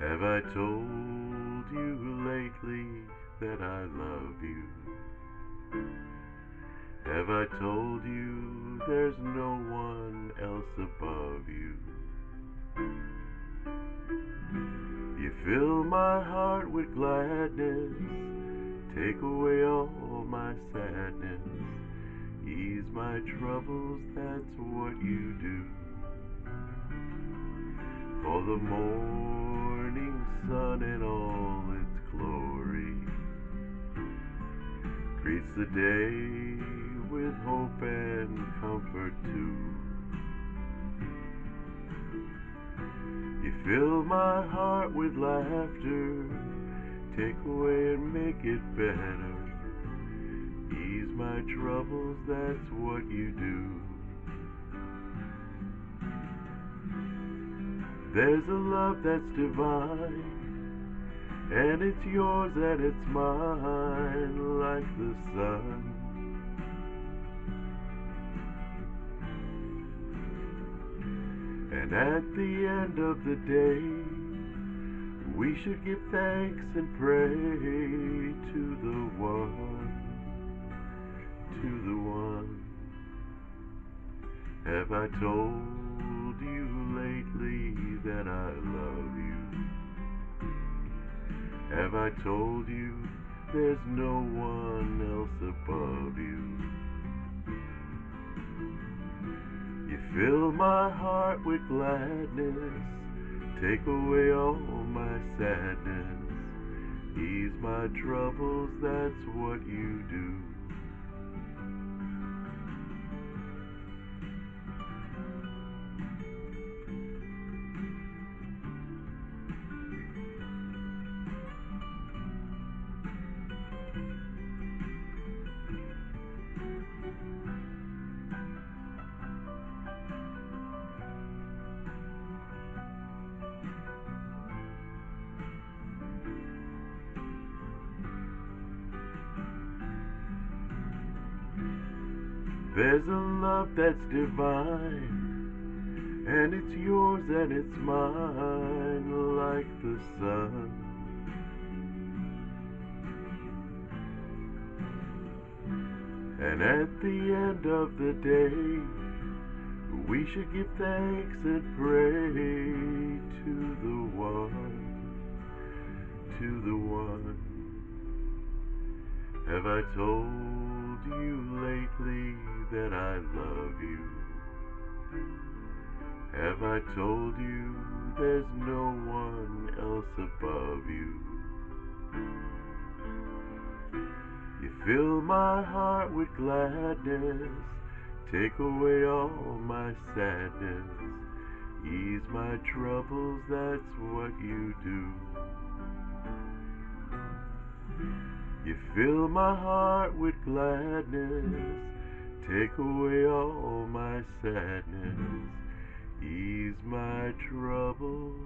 Have I told you lately that I love you? Have I told you there's no one else above you? You fill my heart with gladness, take away all my sadness, ease my troubles, that's what you do. For the morning sun in all its glory greets the day with hope and comfort too. You fill my heart with laughter, take away and make it better, ease my troubles, that's what you do. There's a love that's divine, and it's yours and it's mine, like the sun. And at the end of the day, we should give thanks and pray to the one, to the one. Have I told you lately that I love you? Have I told you there's no one else above you? You fill my heart with gladness, take away all my sadness, ease my troubles, that's what you do. There's a love that's divine, and it's yours and it's mine, like the sun. And at the end of the day, we should give thanks and pray to the one, to the one. Have I told you lately that I love you? Have I told you there's no one else above you? You fill my heart with gladness, take away all my sadness, ease my troubles, that's what you do. You fill my heart with gladness, take away all my sadness, ease my troubles,